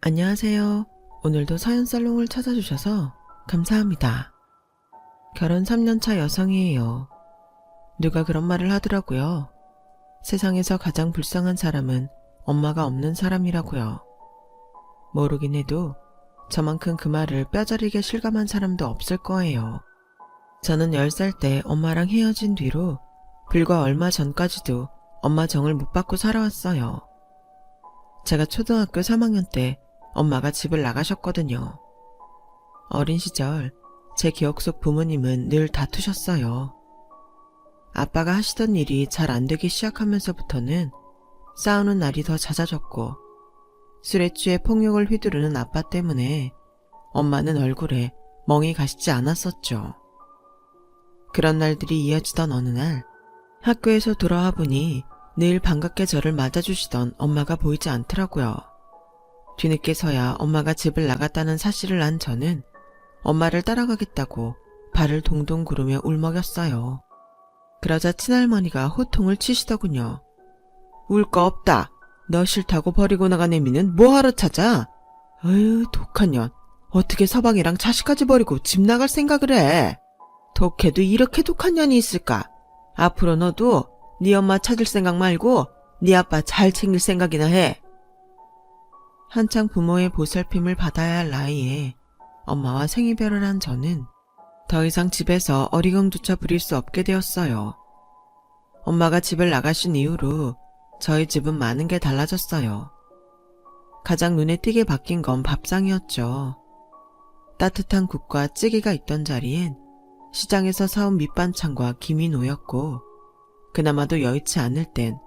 안녕하세요. 오늘도 사연살롱을 찾아주셔서 감사합니다. 결혼 3년차 여성이에요. 누가 그런 말을 하더라고요. 세상에서 가장 불쌍한 사람은 엄마가 없는 사람이라고요. 모르긴 해도 저만큼 그 말을 뼈저리게 실감한 사람도 없을 거예요. 저는 10살 때 엄마랑 헤어진 뒤로 불과 얼마 전까지도 엄마 정을 못 받고 살아왔어요. 제가 초등학교 3학년 때 엄마가 집을 나가셨거든요. 어린 시절 제 기억 속 부모님은 늘 다투셨어요. 아빠가 하시던 일이 잘 안 되기 시작하면서부터는 싸우는 날이 더 잦아졌고, 술에 취해 폭력을 휘두르는 아빠 때문에 엄마는 얼굴에 멍이 가시지 않았었죠. 그런 날들이 이어지던 어느 날 학교에서 돌아와 보니 늘 반갑게 저를 맞아주시던 엄마가 보이지 않더라고요. 뒤늦게서야 엄마가 집을 나갔다는 사실을 안 저는 엄마를 따라가겠다고 발을 동동 구르며 울먹였어요. 그러자 친할머니가 호통을 치시더군요. 울 거 없다. 너 싫다고 버리고 나간 애미는 뭐하러 찾아? 어휴, 독한 년. 어떻게 서방이랑 자식까지 버리고 집 나갈 생각을 해? 독해도 이렇게 독한 년이 있을까? 앞으로 너도 네 엄마 찾을 생각 말고 네 아빠 잘 챙길 생각이나 해. 한창 부모의 보살핌을 받아야 할 나이에 엄마와 생이별을 한 저는 더 이상 집에서 어리광조차 부릴 수 없게 되었어요. 엄마가 집을 나가신 이후로 저희 집은 많은 게 달라졌어요. 가장 눈에 띄게 바뀐 건 밥상이었죠. 따뜻한 국과 찌개가 있던 자리엔 시장에서 사온 밑반찬과 김이 놓였고, 그나마도 여의치 않을 땐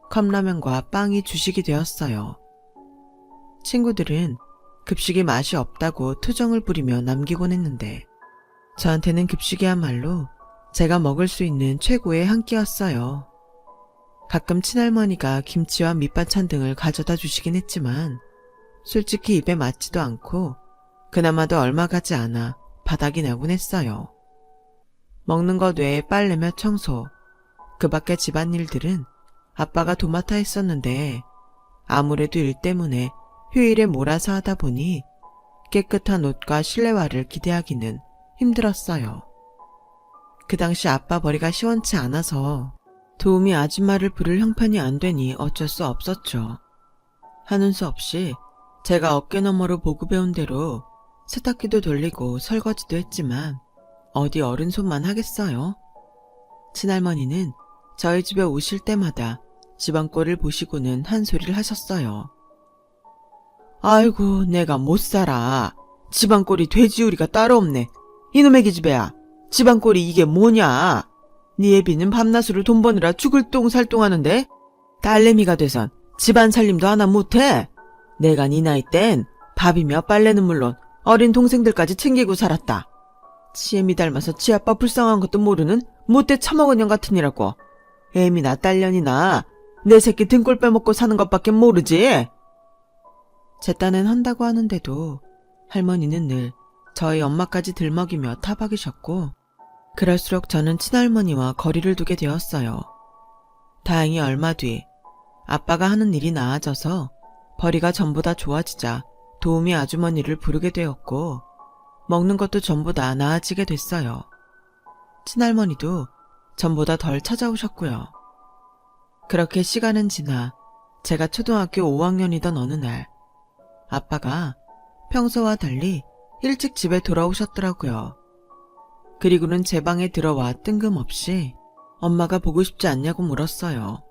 컵라면과 빵이 주식이 되었어요. 친구들은 급식이 맛이 없다고 투정을 부리며 남기곤 했는데 저한테는 급식이야말로 제가 먹을 수 있는 최고의 한 끼였어요. 가끔 친할머니가 김치와 밑반찬 등을 가져다 주시긴 했지만 솔직히 입에 맞지도 않고 그나마도 얼마 가지 않아 바닥이 나곤 했어요. 먹는 것 외에 빨래며 청소, 그 밖의 집안일들은 아빠가 도맡아 했었는데 아무래도 일 때문에 휴일에 몰아서 하다 보니 깨끗한 옷과 실내화를 기대하기는 힘들었어요. 그 당시 아빠 머리가 시원치 않아서 도우미 아줌마를 부를 형편이 안 되니 어쩔 수 없었죠. 하는 수 없이 제가 어깨너머로 보고 배운 대로 세탁기도 돌리고 설거지도 했지만 어디 어른 손만 하겠어요? 친할머니는 저희 집에 오실 때마다 집안 꼴을 보시고는 한 소리를 하셨어요. 아이고, 내가 못 살아. 집안 꼴이 돼지우리가 따로 없네. 이놈의 기집애야, 집안 꼴이 이게 뭐냐? 네 애비는 밤낮으로 돈 버느라 죽을 똥살똥하는데 딸내미가 돼선 집안 살림도 하나 못해. 내가 네 나이 땐 밥이며 빨래는 물론 어린 동생들까지 챙기고 살았다. 치애미 닮아서 치아빠 불쌍한 것도 모르는 못돼 처먹은 년 같으니라고. 애미나 딸년이나 내 새끼 등골 빼먹고 사는 것밖에 모르지. 제 딴엔 한다고 하는데도 할머니는 늘 저희 엄마까지 들먹이며 타박이셨고, 그럴수록 저는 친할머니와 거리를 두게 되었어요. 다행히 얼마 뒤 아빠가 하는 일이 나아져서 벌이가 전보다 좋아지자 도우미 아주머니를 부르게 되었고, 먹는 것도 전보다 나아지게 됐어요. 친할머니도 전보다 덜 찾아오셨고요. 그렇게 시간은 지나 제가 초등학교 5학년이던 어느 날 아빠가 평소와 달리 일찍 집에 돌아오셨더라고요. 그리고는 제 방에 들어와 뜬금없이 엄마가 보고 싶지 않냐고 물었어요.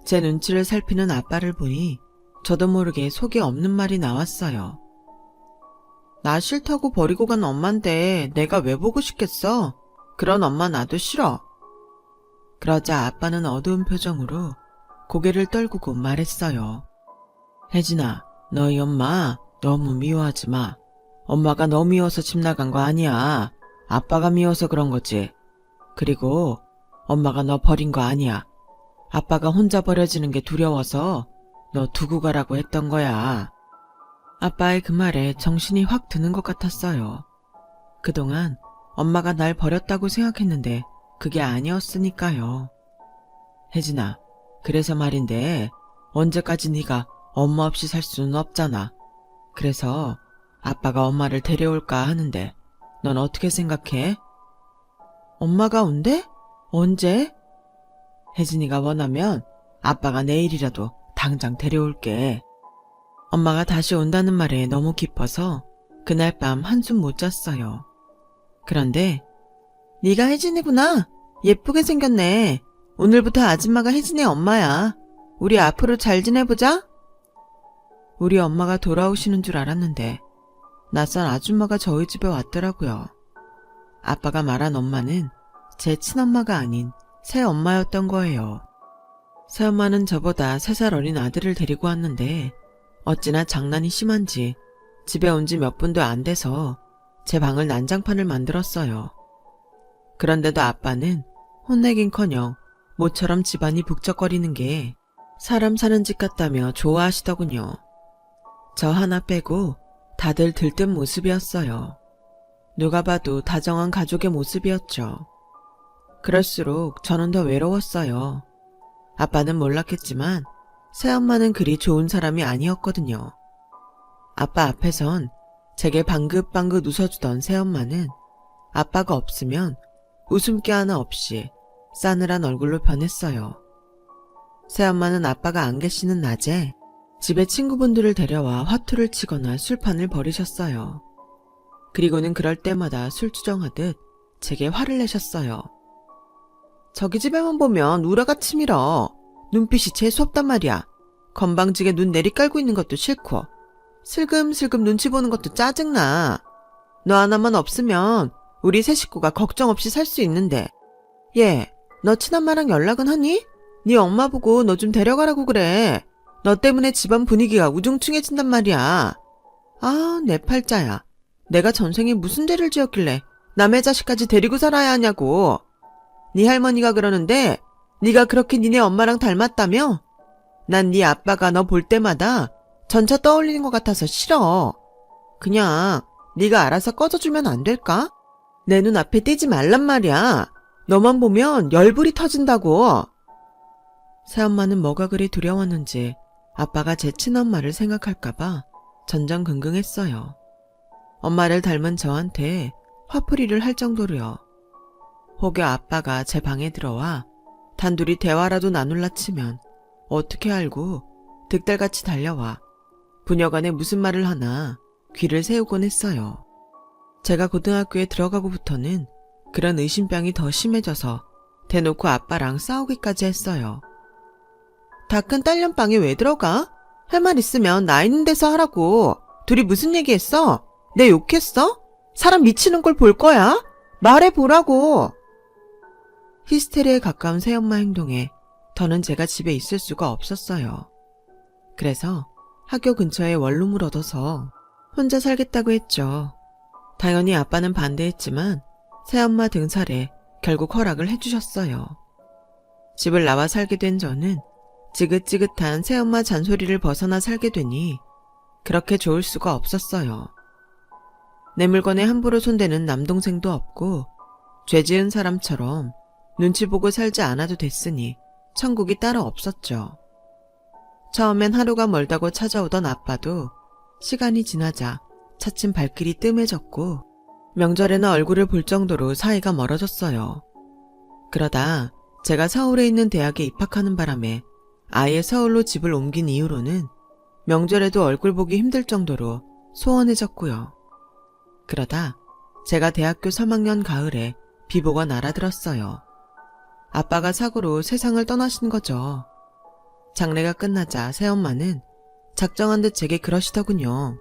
제 눈치를 살피는 아빠를 보니 저도 모르게 속에 없는 말이 나왔어요. 나 싫다고 버리고 간 엄만데 내가 왜 보고 싶겠어? 그런 엄마 나도 싫어. 그러자 아빠는 어두운 표정으로 고개를 떨구고 말했어요. 혜진아, 너희 엄마 너무 미워하지 마. 엄마가 너 미워서 집 나간 거 아니야. 아빠가 미워서 그런 거지. 그리고 엄마가 너 버린 거 아니야. 아빠가 혼자 버려지는 게 두려워서 너 두고 가라고 했던 거야. 아빠의 그 말에 정신이 확 드는 것 같았어요. 그동안 엄마가 날 버렸다고 생각했는데 그게 아니었으니까요. 혜진아, 그래서 말인데 언제까지 네가 엄마 없이 살 수는 없잖아. 그래서 아빠가 엄마를 데려올까 하는데 넌 어떻게 생각해? 엄마가 온대? 언제? 혜진이가 원하면 아빠가 내일이라도 당장 데려올게. 엄마가 다시 온다는 말에 너무 기뻐서 그날 밤 한숨 못 잤어요. 그런데 네가 혜진이구나. 예쁘게 생겼네. 오늘부터 아줌마가 혜진의 엄마야. 우리 앞으로 잘 지내보자. 우리 엄마가 돌아오시는 줄 알았는데 낯선 아줌마가 저희 집에 왔더라고요. 아빠가 말한 엄마는 제 친엄마가 아닌 새엄마였던 거예요. 새엄마는 저보다 3살 어린 아들을 데리고 왔는데 어찌나 장난이 심한지 집에 온 지 몇 분도 안 돼서 제 방을 난장판을 만들었어요. 그런데도 아빠는 혼내긴커녕 모처럼 집안이 북적거리는 게 사람 사는 집 같다며 좋아하시더군요. 저 하나 빼고 다들 들뜬 모습이었어요. 누가 봐도 다정한 가족의 모습이었죠. 그럴수록 저는 더 외로웠어요. 아빠는 몰랐겠지만 새엄마는 그리 좋은 사람이 아니었거든요. 아빠 앞에선 제게 방긋방긋 웃어주던 새엄마는 아빠가 없으면 웃음기 하나 없이 싸늘한 얼굴로 변했어요. 새엄마는 아빠가 안 계시는 낮에 집에 친구분들을 데려와 화투를 치거나 술판을 벌이셨어요. 그리고는 그럴 때마다 술주정하듯 제게 화를 내셨어요. 저기 집에만 보면 우라가 치밀어. 눈빛이 재수없단 말이야. 건방지게 눈 내리깔고 있는 것도 싫고 슬금슬금 눈치 보는 것도 짜증나. 너 하나만 없으면 우리 세 식구가 걱정 없이 살 수 있는데. 얘, 너 친엄마랑 연락은 하니? 네 엄마 보고 너 좀 데려가라고 그래. 너 때문에 집안 분위기가 우중충해진단 말이야. 아, 내 팔자야. 내가 전생에 무슨 죄를 지었길래 남의 자식까지 데리고 살아야 하냐고. 네 할머니가 그러는데 네가 그렇게 니네 엄마랑 닮았다며? 난 네 아빠가 너 볼 때마다 전차 떠올리는 것 같아서 싫어. 그냥 네가 알아서 꺼져주면 안 될까? 내 눈앞에 띄지 말란 말이야. 너만 보면 열불이 터진다고. 새엄마는 뭐가 그리 두려웠는지 아빠가 제 친엄마를 생각할까봐 전전긍긍했어요. 엄마를 닮은 저한테 화풀이를 할 정도로요. 혹여 아빠가 제 방에 들어와 단둘이 대화라도 나눌라 치면 어떻게 알고 득달같이 달려와 부녀간에 무슨 말을 하나 귀를 세우곤 했어요. 제가 고등학교에 들어가고부터는 그런 의심병이 더 심해져서 대놓고 아빠랑 싸우기까지 했어요. 다 큰 딸년방에 왜 들어가? 할 말 있으면 나 있는 데서 하라고. 둘이 무슨 얘기했어? 내 욕했어? 사람 미치는 걸 볼 거야? 말해보라고. 히스테리에 가까운 새엄마 행동에 더는 제가 집에 있을 수가 없었어요. 그래서 학교 근처에 원룸을 얻어서 혼자 살겠다고 했죠. 당연히 아빠는 반대했지만 새엄마 등살에 결국 허락을 해주셨어요. 집을 나와 살게 된 저는 지긋지긋한 새엄마 잔소리를 벗어나 살게 되니 그렇게 좋을 수가 없었어요. 내 물건에 함부로 손대는 남동생도 없고 죄 지은 사람처럼 눈치 보고 살지 않아도 됐으니 천국이 따로 없었죠. 처음엔 하루가 멀다고 찾아오던 아빠도 시간이 지나자 차츰 발길이 뜸해졌고 명절에는 얼굴을 볼 정도로 사이가 멀어졌어요. 그러다 제가 서울에 있는 대학에 입학하는 바람에 아예 서울로 집을 옮긴 이후로는 명절에도 얼굴 보기 힘들 정도로 소원해졌고요. 그러다 제가 대학교 3학년 가을에 비보가 날아들었어요. 아빠가 사고로 세상을 떠나신 거죠. 장례가 끝나자 새엄마는 작정한 듯 제게 그러시더군요.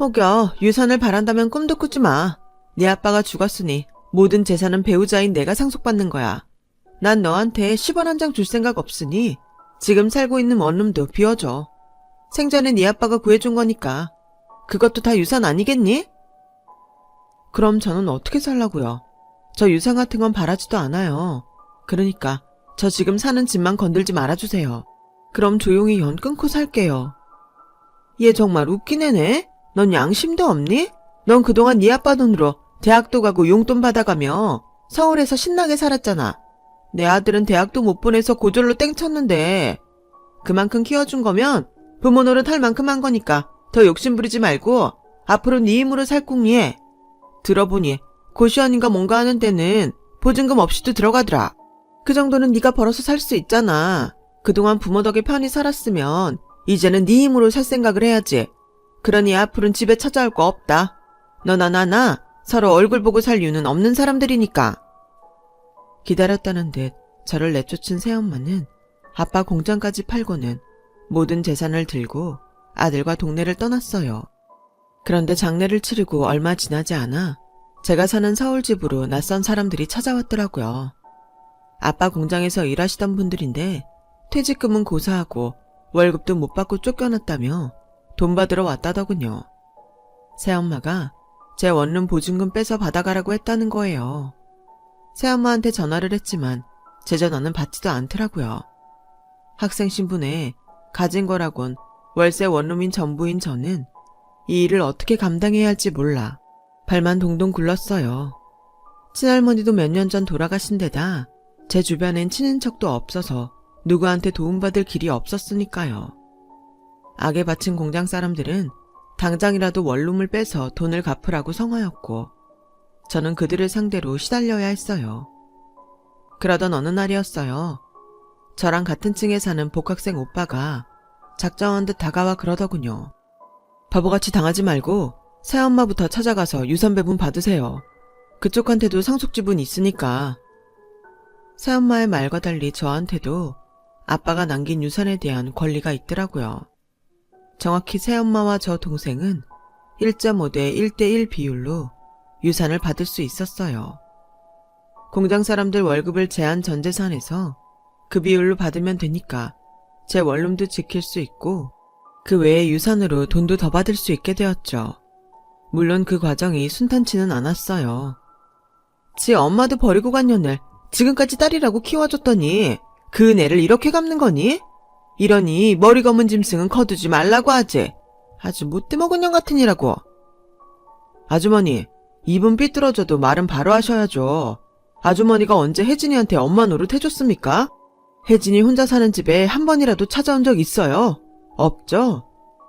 혹여 유산을 바란다면 꿈도 꾸지 마. 네 아빠가 죽었으니 모든 재산은 배우자인 내가 상속받는 거야. 난 너한테 10원 한 장 줄 생각 없으니 지금 살고 있는 원룸도 비워줘. 생전에 네 아빠가 구해준 거니까. 그것도 다 유산 아니겠니? 그럼 저는 어떻게 살라고요? 저 유산 같은 건 바라지도 않아요. 그러니까 저 지금 사는 집만 건들지 말아주세요. 그럼 조용히 연 끊고 살게요. 얘 정말 웃긴 애네? 넌 양심도 없니? 넌 그동안 네 아빠 돈으로 대학도 가고 용돈 받아가며 서울에서 신나게 살았잖아. 내 아들은 대학도 못 보내서 고졸로 땡쳤는데 그만큼 키워준 거면 부모 노릇 할 만큼 한 거니까 더 욕심부리지 말고 앞으로 네 힘으로 살 궁리해. 들어보니 고시원인가 뭔가 하는 데는 보증금 없이도 들어가더라. 그 정도는 네가 벌어서 살 수 있잖아. 그동안 부모 덕에 편히 살았으면 이제는 네 힘으로 살 생각을 해야지. 그러니 앞으로는 집에 찾아올 거 없다. 너나 나나 서로 얼굴 보고 살 이유는 없는 사람들이니까. 기다렸다는 듯 저를 내쫓은 새엄마는 아빠 공장까지 팔고는 모든 재산을 들고 아들과 동네를 떠났어요. 그런데 장례를 치르고 얼마 지나지 않아 제가 사는 서울 집으로 낯선 사람들이 찾아왔더라고요. 아빠 공장에서 일하시던 분들인데 퇴직금은 고사하고 월급도 못 받고 쫓겨났다며 돈 받으러 왔다더군요. 새엄마가 제 원룸 보증금 빼서 받아가라고 했다는 거예요. 새엄마한테 전화를 했지만 제 전화는 받지도 않더라고요. 학생 신분에 가진 거라곤 월세 원룸인 전부인 저는 이 일을 어떻게 감당해야 할지 몰라 발만 동동 굴렀어요. 친할머니도 몇 년 전 돌아가신 데다 제 주변엔 친인척도 없어서 누구한테 도움받을 길이 없었으니까요. 악에 바친 공장 사람들은 당장이라도 원룸을 빼서 돈을 갚으라고 성화였고 저는 그들을 상대로 시달려야 했어요. 그러던 어느 날이었어요. 저랑 같은 층에 사는 복학생 오빠가 작정한 듯 다가와 그러더군요. 바보같이 당하지 말고 새엄마부터 찾아가서 유산배분 받으세요. 그쪽한테도 상속지분 있으니까. 새엄마의 말과 달리 저한테도 아빠가 남긴 유산에 대한 권리가 있더라고요. 정확히 새엄마와 저 동생은 1.5대 1대1 비율로 유산을 받을 수 있었어요. 공장 사람들 월급을 제한 전 재산에서 그 비율로 받으면 되니까 제 원룸도 지킬 수 있고 그 외에 유산으로 돈도 더 받을 수 있게 되었죠. 물론 그 과정이 순탄치는 않았어요. 지 엄마도 버리고 간 년을 지금까지 딸이라고 키워줬더니 그 은혜를 이렇게 갚는 거니? 이러니 머리 검은 짐승은 거두지 말라고 하지. 아주 못돼먹은 년 같으니라고. 아주머니, 입은 삐뚤어져도 말은 바로 하셔야죠. 아주머니가 언제 혜진이한테 엄마 노릇 해줬습니까? 혜진이 혼자 사는 집에 한 번이라도 찾아온 적 있어요? 없죠?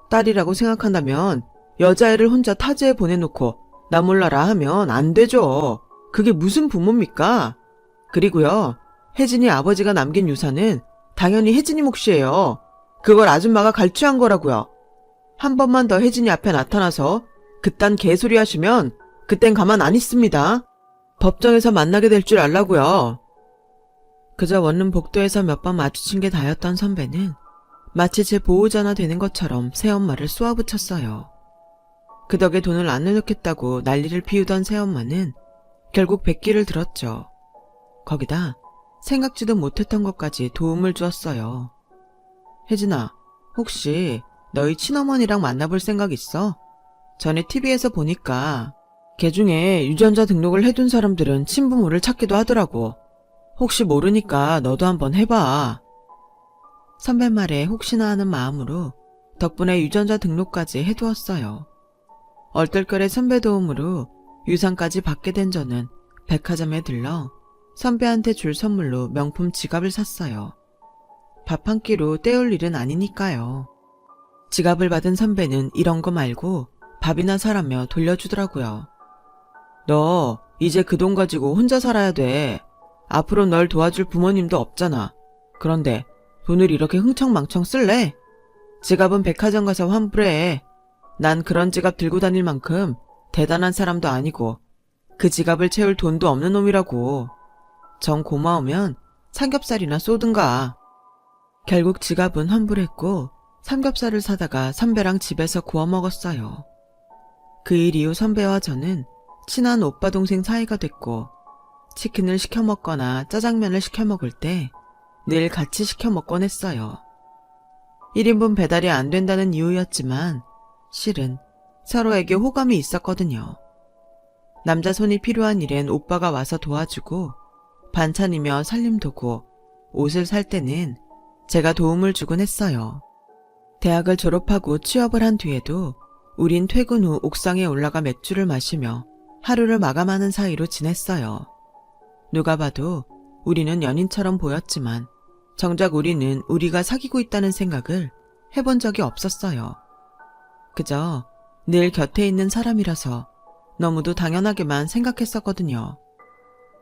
딸이라고 생각한다면 여자애를 혼자 타지에 보내놓고 나 몰라라 하면 안 되죠. 그게 무슨 부모입니까? 그리고요, 혜진이 아버지가 남긴 유산은 당연히 혜진이 몫이에요. 그걸 아줌마가 갈취한 거라고요. 한 번만 더 혜진이 앞에 나타나서 그딴 개소리 하시면 그땐 가만 안 있습니다. 법정에서 만나게 될 줄 알라고요. 그저 원룸 복도에서 몇 번 마주친 게 다였던 선배는 마치 제 보호자나 되는 것처럼 새엄마를 쏘아붙였어요. 그 덕에 돈을 안 내놓겠다고 난리를 피우던 새엄마는 결국 백기를 들었죠. 거기다 생각지도 못했던 것까지 도움을 주었어요. 혜진아, 혹시 너희 친어머니랑 만나볼 생각 있어? 전에 TV에서 보니까 걔 중에 유전자 등록을 해둔 사람들은 친부모를 찾기도 하더라고. 혹시 모르니까 너도 한번 해봐. 선배 말에 혹시나 하는 마음으로 덕분에 유전자 등록까지 해두었어요. 얼떨결에 선배 도움으로 유산까지 받게 된 저는 백화점에 들러 선배한테 줄 선물로 명품 지갑을 샀어요. 밥 한 끼로 때울 일은 아니니까요. 지갑을 받은 선배는 이런 거 말고 밥이나 사라며 돌려주더라고요. 너 이제 그 돈 가지고 혼자 살아야 돼. 앞으로 널 도와줄 부모님도 없잖아. 그런데 돈을 이렇게 흥청망청 쓸래? 지갑은 백화점 가서 환불해. 난 그런 지갑 들고 다닐 만큼 대단한 사람도 아니고 그 지갑을 채울 돈도 없는 놈이라고. 정 고마우면 삼겹살이나 쏘든가. 결국 지갑은 환불했고 삼겹살을 사다가 선배랑 집에서 구워 먹었어요. 그 일 이후 선배와 저는 친한 오빠 동생 사이가 됐고 치킨을 시켜 먹거나 짜장면을 시켜 먹을 때 늘 같이 시켜 먹곤 했어요. 1인분 배달이 안 된다는 이유였지만 실은 서로에게 호감이 있었거든요. 남자 손이 필요한 일엔 오빠가 와서 도와주고 반찬이며 살림도구, 옷을 살 때는 제가 도움을 주곤 했어요. 대학을 졸업하고 취업을 한 뒤에도 우린 퇴근 후 옥상에 올라가 맥주를 마시며 하루를 마감하는 사이로 지냈어요. 누가 봐도 우리는 연인처럼 보였지만 정작 우리는 우리가 사귀고 있다는 생각을 해본 적이 없었어요. 그저 늘 곁에 있는 사람이라서 너무도 당연하게만 생각했었거든요.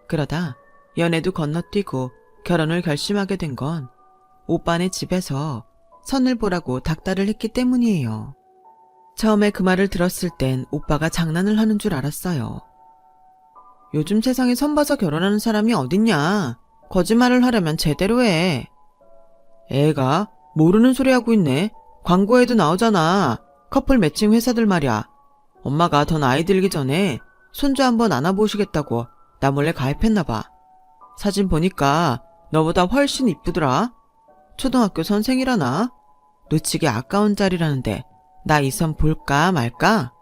그러다 연애도 건너뛰고 결혼을 결심하게 된 건 오빠네 집에서 선을 보라고 닥달을 했기 때문이에요. 처음에 그 말을 들었을 땐 오빠가 장난을 하는 줄 알았어요. 요즘 세상에 선 봐서 결혼하는 사람이 어딨냐. 거짓말을 하려면 제대로 해. 애가 모르는 소리 하고 있네. 광고에도 나오잖아. 커플 매칭 회사들 말이야. 엄마가 더 나이 들기 전에 손주 한번 안아보시겠다고 나 몰래 가입했나봐. 사진 보니까 너보다 훨씬 이쁘더라. 초등학교 선생이라나? 놓치기 아까운 자리라는데 나 이 선 볼까 말까?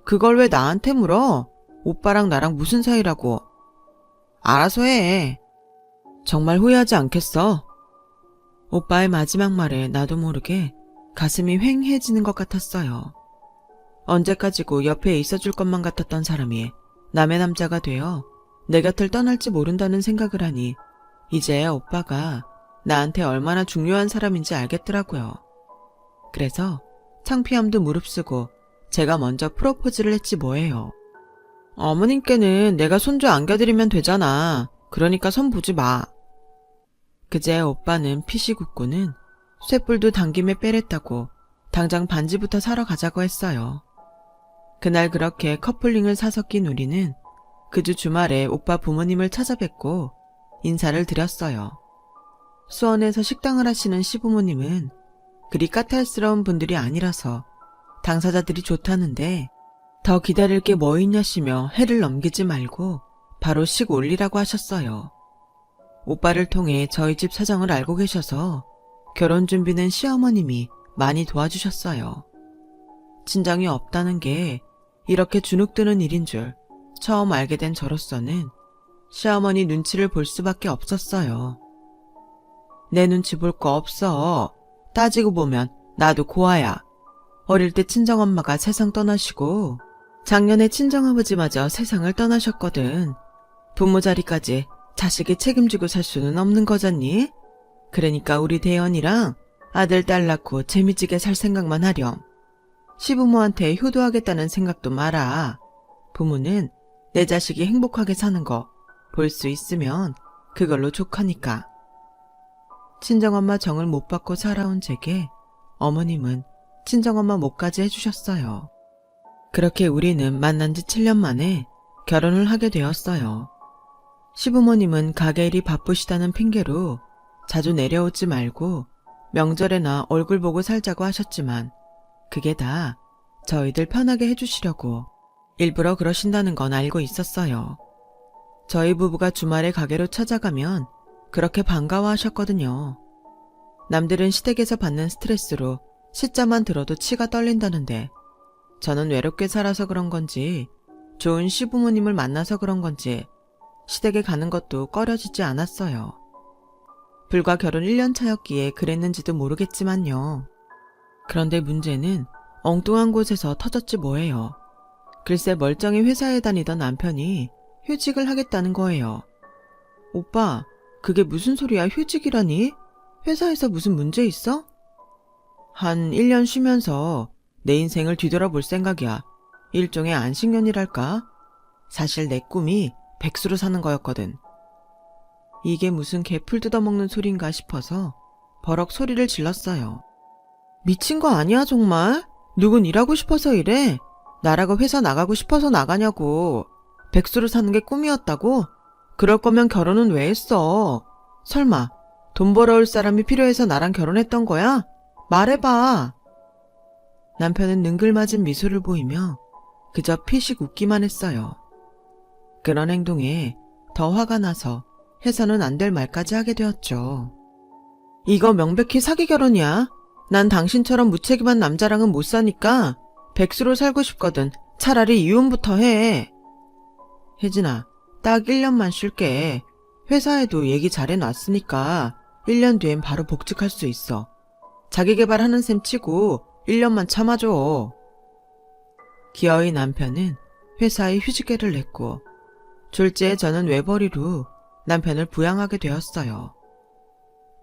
그걸 왜 나한테 물어? 오빠랑 나랑 무슨 사이라고. 알아서 해. 정말 후회하지 않겠어? 오빠의 마지막 말에 나도 모르게 가슴이 휑해지는 것 같았어요. 언제까지고 옆에 있어줄 것만 같았던 사람이 남의 남자가 되어 내 곁을 떠날지 모른다는 생각을 하니 이제야 오빠가 나한테 얼마나 중요한 사람인지 알겠더라고요. 그래서 창피함도 무릅쓰고 제가 먼저 프로포즈를 했지 뭐예요. 어머님께는 내가 손주 안겨드리면 되잖아. 그러니까 손 보지 마. 그제 오빠는 피식 웃고는 쇳불도 당김에 빼랬다고 당장 반지부터 사러 가자고 했어요. 그날 그렇게 커플링을 사서 낀 우리는 그 주 주말에 오빠 부모님을 찾아뵙고 인사를 드렸어요. 수원에서 식당을 하시는 시부모님은 그리 까탈스러운 분들이 아니라서 당사자들이 좋다는데 더 기다릴 게 뭐 있냐시며 해를 넘기지 말고 바로 식 올리라고 하셨어요. 오빠를 통해 저희 집 사정을 알고 계셔서 결혼 준비는 시어머님이 많이 도와주셨어요. 친정이 없다는 게 이렇게 주눅드는 일인 줄 처음 알게 된 저로서는 시어머니 눈치를 볼 수밖에 없었어요. 내 눈치 볼 거 없어. 따지고 보면 나도 고아야. 어릴 때 친정엄마가 세상 떠나시고 작년에 친정아버지마저 세상을 떠나셨거든. 부모 자리까지 자식이 책임지고 살 수는 없는 거잖니? 그러니까 우리 대연이랑 아들 딸 낳고 재미지게 살 생각만 하렴. 시부모한테 효도하겠다는 생각도 마라. 부모는 내 자식이 행복하게 사는 거 볼 수 있으면 그걸로 족하니까. 친정엄마 정을 못 받고 살아온 제게 어머님은 친정엄마 몫까지 해주셨어요. 그렇게 우리는 만난 지 7년 만에 결혼을 하게 되었어요. 시부모님은 가게 일이 바쁘시다는 핑계로 자주 내려오지 말고 명절에나 얼굴 보고 살자고 하셨지만 그게 다 저희들 편하게 해주시려고 일부러 그러신다는 건 알고 있었어요. 저희 부부가 주말에 가게로 찾아가면 그렇게 반가워하셨거든요. 남들은 시댁에서 받는 스트레스로 시자만 들어도 치가 떨린다는데 저는 외롭게 살아서 그런 건지 좋은 시부모님을 만나서 그런 건지 시댁에 가는 것도 꺼려지지 않았어요. 불과 결혼 1년 차였기에 그랬는지도 모르겠지만요. 그런데 문제는 엉뚱한 곳에서 터졌지 뭐예요. 글쎄 멀쩡히 회사에 다니던 남편이 휴직을 하겠다는 거예요. 오빠, 그게 무슨 소리야? 휴직이라니? 회사에서 무슨 문제 있어? 한 1년 쉬면서 내 인생을 뒤돌아볼 생각이야. 일종의 안식년이랄까? 사실 내 꿈이 백수로 사는 거였거든. 이게 무슨 개풀 뜯어먹는 소린가 싶어서 버럭 소리를 질렀어요. 미친 거 아니야 정말? 누군 일하고 싶어서 이래? 나라고 회사 나가고 싶어서 나가냐고. 백수로 사는 게 꿈이었다고? 그럴 거면 결혼은 왜 했어? 설마 돈 벌어올 사람이 필요해서 나랑 결혼했던 거야? 말해봐. 남편은 능글맞은 미소를 보이며 그저 피식 웃기만 했어요. 그런 행동에 더 화가 나서 해서는 안 될 말까지 하게 되었죠. 이거 명백히 사기 결혼이야. 난 당신처럼 무책임한 남자랑은 못 사니까 백수로 살고 싶거든. 차라리 이혼부터 해. 혜진아, 딱 1년만 쉴게. 회사에도 얘기 잘해놨으니까 1년 뒤엔 바로 복직할 수 있어. 자기계발하는 셈 치고 1년만 참아줘. 기어이 남편은 회사에 휴직계를 냈고 졸지에 저는 외벌이로 남편을 부양하게 되었어요.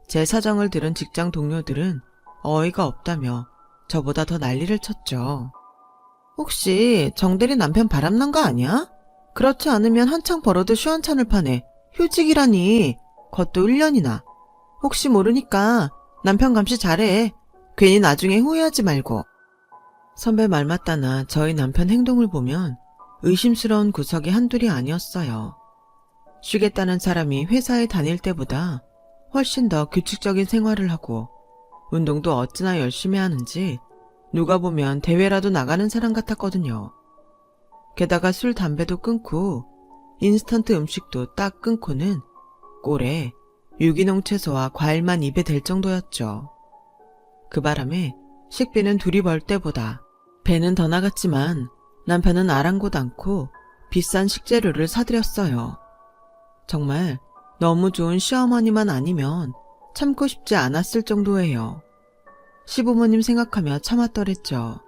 제 사정을 들은 직장 동료들은 어이가 없다며 저보다 더 난리를 쳤죠. 혹시 정대리 남편 바람난 거 아니야? 그렇지 않으면 한창 벌어도 시원찮을 판에 휴직이라니. 그것도 1년이나. 혹시 모르니까 남편 감시 잘해. 괜히 나중에 후회하지 말고. 선배 말 맞다나 저희 남편 행동을 보면 의심스러운 구석이 한둘이 아니었어요. 쉬겠다는 사람이 회사에 다닐 때보다 훨씬 더 규칙적인 생활을 하고 운동도 어찌나 열심히 하는지 누가 보면 대회라도 나가는 사람 같았거든요. 게다가 술, 담배도 끊고 인스턴트 음식도 딱 끊고는 꼴에 유기농 채소와 과일만 입에 댈 정도였죠. 그 바람에 식비는 둘이 벌 때보다 배는 더 나갔지만 남편은 아랑곳 않고 비싼 식재료를 사들였어요. 정말 너무 좋은 시어머니만 아니면 참고 싶지 않았을 정도예요. 시부모님 생각하며 참았더랬죠.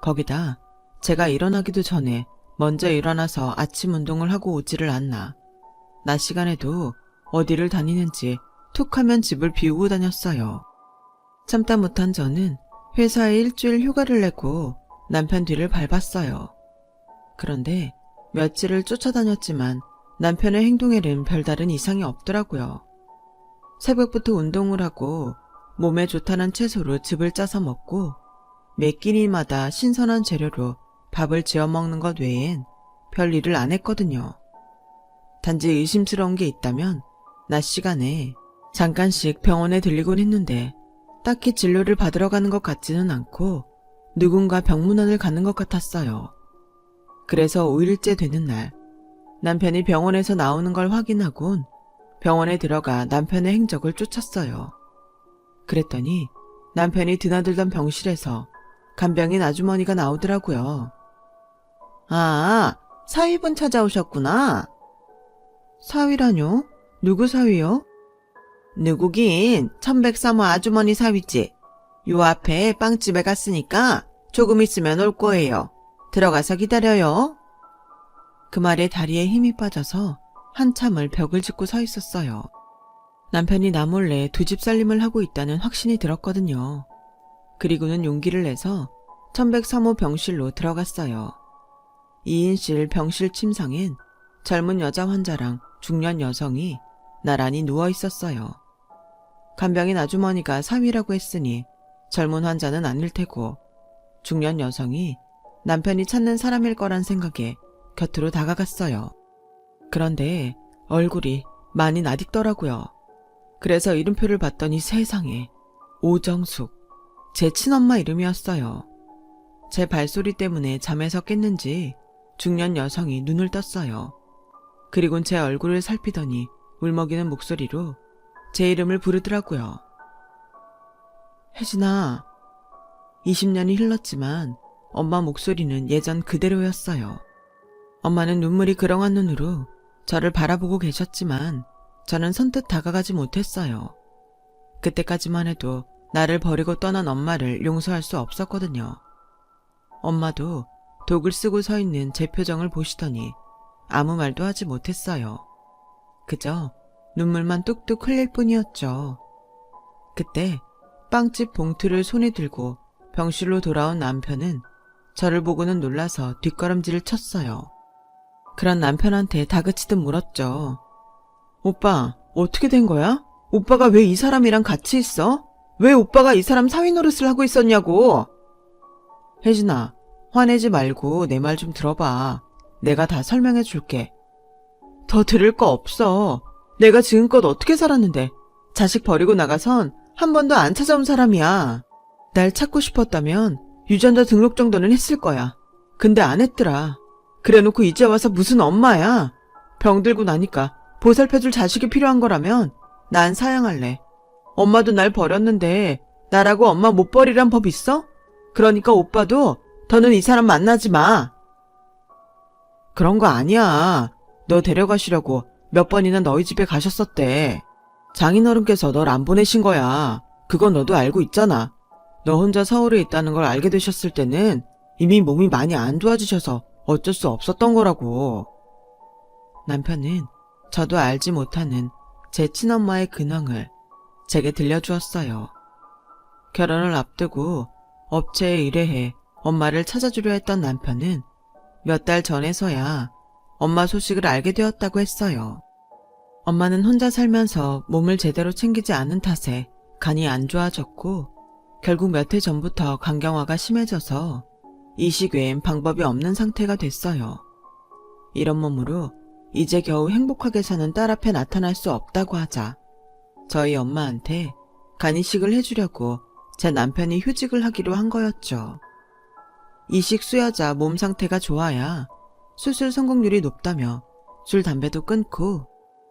거기다 제가 일어나기도 전에 먼저 일어나서 아침 운동을 하고 오지를 않나. 낮 시간에도 어디를 다니는지 툭 하면 집을 비우고 다녔어요. 참다 못한 저는 회사에 일주일 휴가를 내고 남편 뒤를 밟았어요. 그런데 며칠을 쫓아다녔지만 남편의 행동에는 별다른 이상이 없더라고요. 새벽부터 운동을 하고 몸에 좋다는 채소로 즙을 짜서 먹고 매 끼니마다 신선한 재료로 밥을 지어 먹는 것 외엔 별 일을 안 했거든요. 단지 의심스러운 게 있다면 낮 시간에 잠깐씩 병원에 들리곤 했는데 딱히 진료를 받으러 가는 것 같지는 않고 누군가 병문안을 가는 것 같았어요. 그래서 5일째 되는 날 남편이 병원에서 나오는 걸 확인하곤 병원에 들어가 남편의 행적을 쫓았어요. 그랬더니 남편이 드나들던 병실에서 간병인 아주머니가 나오더라고요. 아, 사위분 찾아오셨구나. 사위라뇨? 누구 사위요? 누구긴 1103호 아주머니 사위지. 요 앞에 빵집에 갔으니까 조금 있으면 올 거예요. 들어가서 기다려요. 그 말에 다리에 힘이 빠져서 한참을 벽을 짚고 서 있었어요. 남편이 나 몰래 두 집 살림을 하고 있다는 확신이 들었거든요. 그리고는 용기를 내서 1103호 병실로 들어갔어요. 2인실 병실 침상엔 젊은 여자 환자랑 중년 여성이 나란히 누워 있었어요. 간병인 아주머니가 사위라고 했으니 젊은 환자는 아닐 테고 중년 여성이 남편이 찾는 사람일 거란 생각에 곁으로 다가갔어요. 그런데 얼굴이 많이 낯익더라고요. 그래서 이름표를 봤더니 세상에 오정숙, 제 친엄마 이름이었어요. 제 발소리 때문에 잠에서 깼는지 중년 여성이 눈을 떴어요. 그리곤 제 얼굴을 살피더니 울먹이는 목소리로 제 이름을 부르더라고요. 혜진아. 20년이 흘렀지만 엄마 목소리는 예전 그대로였어요. 엄마는 눈물이 그렁한 눈으로 저를 바라보고 계셨지만 저는 선뜻 다가가지 못했어요. 그때까지만 해도 나를 버리고 떠난 엄마를 용서할 수 없었거든요. 엄마도 독을 쓰고 서 있는 제 표정을 보시더니 아무 말도 하지 못했어요. 그저 눈물만 뚝뚝 흘릴 뿐이었죠. 그때 빵집 봉투를 손에 들고 병실로 돌아온 남편은 저를 보고는 놀라서 뒷걸음질을 쳤어요. 그런 남편한테 다그치듯 물었죠. 오빠, 어떻게 된 거야? 오빠가 왜 이 사람이랑 같이 있어? 왜 오빠가 이 사람 사위 노릇을 하고 있었냐고? 혜진아, 화내지 말고 내 말 좀 들어봐. 내가 다 설명해 줄게. 더 들을 거 없어. 내가 지금껏 어떻게 살았는데 자식 버리고 나가선 한 번도 안 찾아온 사람이야. 날 찾고 싶었다면 유전자 등록 정도는 했을 거야. 근데 안 했더라. 그래놓고 이제 와서 무슨 엄마야. 병들고 나니까 보살펴줄 자식이 필요한 거라면 난 사양할래. 엄마도 날 버렸는데 나라고 엄마 못 버리란 법 있어? 그러니까 오빠도 더는 이 사람 만나지 마. 그런 거 아니야. 너 데려가시려고 몇 번이나 너희 집에 가셨었대. 장인어른께서 널 안 보내신 거야. 그건 너도 알고 있잖아. 너 혼자 서울에 있다는 걸 알게 되셨을 때는 이미 몸이 많이 안 좋아지셔서 어쩔 수 없었던 거라고. 남편은 저도 알지 못하는 제 친엄마의 근황을 제게 들려주었어요. 결혼을 앞두고 업체에 의뢰해 엄마를 찾아주려 했던 남편은 몇 달 전에서야 엄마 소식을 알게 되었다고 했어요. 엄마는 혼자 살면서 몸을 제대로 챙기지 않은 탓에 간이 안 좋아졌고 결국 몇 해 전부터 간경화가 심해져서 이식 외엔 방법이 없는 상태가 됐어요. 이런 몸으로 이제 겨우 행복하게 사는 딸 앞에 나타날 수 없다고 하자 저희 엄마한테 간이식을 해주려고 제 남편이 휴직을 하기로 한 거였죠. 이식 수여자 몸 상태가 좋아야 수술 성공률이 높다며 술, 담배도 끊고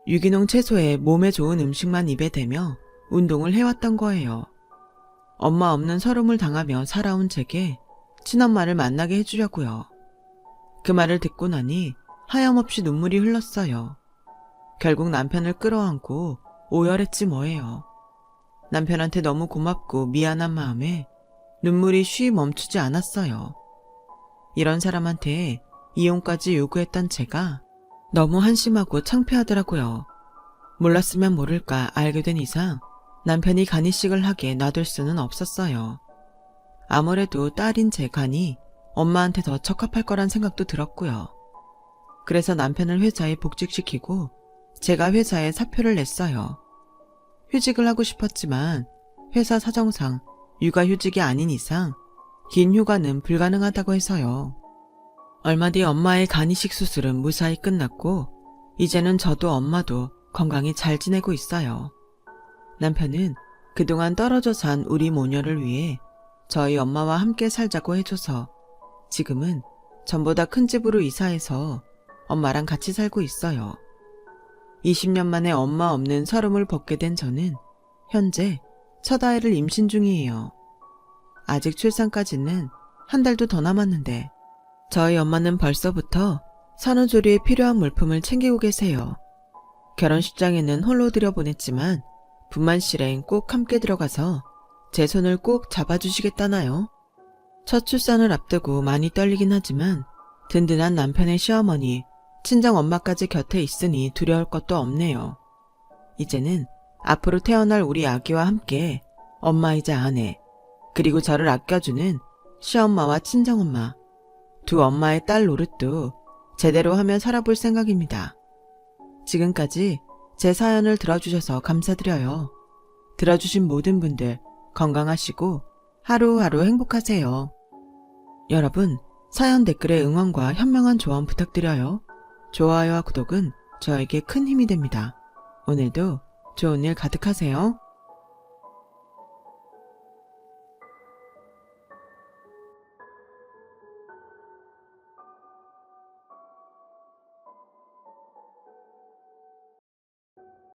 유기농 채소에 몸에 좋은 음식만 입에 대며 운동을 해왔던 거예요. 엄마 없는 서름을 당하며 살아온 제게 친엄마를 만나게 해주려고요. 그 말을 듣고 나니 하염없이 눈물이 흘렀어요. 결국 남편을 끌어안고 오열했지 뭐예요. 남편한테 너무 고맙고 미안한 마음에 눈물이 쉬 멈추지 않았어요. 이런 사람한테 이혼까지 요구했던 제가 너무 한심하고 창피하더라고요. 몰랐으면 모를까 알게 된 이상 남편이 간이식을 하게 놔둘 수는 없었어요. 아무래도 딸인 제 간이 엄마한테 더 적합할 거란 생각도 들었고요. 그래서 남편을 회사에 복직시키고 제가 회사에 사표를 냈어요. 휴직을 하고 싶었지만 회사 사정상 육아휴직이 아닌 이상 긴 휴가는 불가능하다고 해서요. 얼마 뒤 엄마의 간이식 수술은 무사히 끝났고 이제는 저도 엄마도 건강히 잘 지내고 있어요. 남편은 그동안 떨어져 산 우리 모녀를 위해 저희 엄마와 함께 살자고 해줘서 지금은 전보다 큰 집으로 이사해서 엄마랑 같이 살고 있어요. 20년 만에 엄마 없는 서름을 벗게 된 저는 현재 첫 아이를 임신 중이에요. 아직 출산까지는 한 달도 더 남았는데 저희 엄마는 벌써부터 산후조리에 필요한 물품을 챙기고 계세요. 결혼식장에는 홀로 들여보냈지만 분만실엔 꼭 함께 들어가서 제 손을 꼭 잡아주시겠다나요? 첫 출산을 앞두고 많이 떨리긴 하지만 든든한 남편의 시어머니, 친정엄마까지 곁에 있으니 두려울 것도 없네요. 이제는 앞으로 태어날 우리 아기와 함께 엄마이자 아내, 그리고 저를 아껴주는 시엄마와 친정엄마, 두 엄마의 딸 노릇도 제대로 하며 살아볼 생각입니다. 지금까지 제 사연을 들어주셔서 감사드려요. 들어주신 모든 분들 건강하시고 하루하루 행복하세요. 여러분, 사연 댓글에 응원과 현명한 조언 부탁드려요. 좋아요와 구독은 저에게 큰 힘이 됩니다. 오늘도 좋은 일 가득하세요.